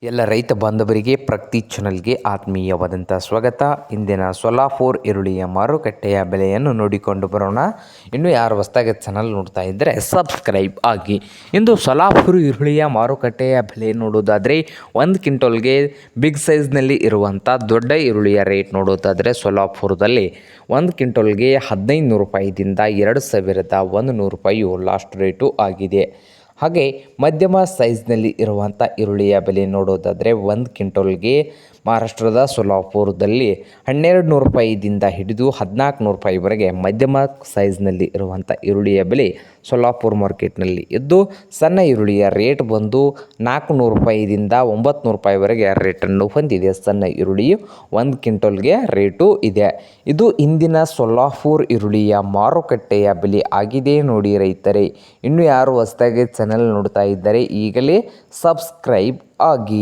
ಎಲ್ಲ ರೈತ ಬಾಂಧವರಿಗೆ ಪ್ರಗತಿ ಚಾನಲ್ಗೆ ಆತ್ಮೀಯವಾದಂಥ ಸ್ವಾಗತ. ಇಂದಿನ ಸೊಲಾಪುರ್ ಈರುಳ್ಳಿಯ ಮಾರುಕಟ್ಟೆಯ ಬೆಲೆಯನ್ನು ನೋಡಿಕೊಂಡು ಬರೋಣ. ಇನ್ನು ಯಾರು ಹೊಸದಾಗಿ ಚಾನಲ್ ನೋಡ್ತಾ ಇದ್ದರೆ ಸಬ್ಸ್ಕ್ರೈಬ್ ಆಗಿ. ಇಂದು ಸೊಲಾಪುರ್ ಈರುಳ್ಳಿಯ ಮಾರುಕಟ್ಟೆಯ ಬೆಲೆ ನೋಡೋದಾದರೆ 1 ಕ್ವಿಂಟಲ್ಗೆ ಬಿಗ್ ಸೈಜ್ನಲ್ಲಿ ಇರುವಂಥ ದೊಡ್ಡ ಈರುಳ್ಳಿಯ ರೇಟ್ ನೋಡೋದಾದರೆ ಸೊಲಾಪುರದಲ್ಲಿ 1 ಕ್ವಿಂಟಲ್ಗೆ 1500 ರೂಪಾಯಿದಿಂದ 2100 ರೂಪಾಯಿಯು ಲಾಸ್ಟ್ ರೇಟು ಆಗಿದೆ. ಹಾಗೆ ಮಧ್ಯಮ ಸೈಜ್ನಲ್ಲಿ ಇರುವಂಥ ಈರುಳ್ಳಿಯ ಬೆಲೆ ನೋಡೋದಾದರೆ 1 ಕ್ವಿಂಟಲ್ಗೆ ಮಹಾರಾಷ್ಟ್ರದ ಸೊಲಾಪುರದಲ್ಲಿ 1200 ರೂಪಾಯಿದಿಂದ ಹಿಡಿದು 1400 ರೂಪಾಯಿವರೆಗೆ ಮಧ್ಯಮ ಸೈಜ್ನಲ್ಲಿ ಇರುವಂಥ ಈರುಳ್ಳಿಯ ಬೆಲೆ ಸೊಲಾಪುರ ಮಾರ್ಕೆಟ್ನಲ್ಲಿ ಇದ್ದು, ಸಣ್ಣ ಈರುಳ್ಳಿಯ ರೇಟ್ ಬಂದು 400 ರೂಪಾಯಿದಿಂದ 900 ರೂಪಾಯಿವರೆಗೆ ರೇಟನ್ನು ಹೊಂದಿದೆ. ಸಣ್ಣ ಈರುಳ್ಳಿಯು 1 ಕ್ವಿಂಟಲ್ಗೆ ರೇಟು ಇದೆ. ಇದು ಇಂದಿನ ಸೊಲಾಪುರ ಈರುಳ್ಳಿಯ ಮಾರುಕಟ್ಟೆಯ ಬೆಲೆ ಆಗಿದೆ ನೋಡಿ ರೈತರೇ. ಇನ್ನು ಯಾರು ಹೊಸದಾಗಿ ಚಾನಲ್ ನೋಡ್ತಾ ಇದ್ದಾರೆ ಈಗಲೇ ಸಬ್ಸ್ಕ್ರೈಬ್ ಆಗಿ.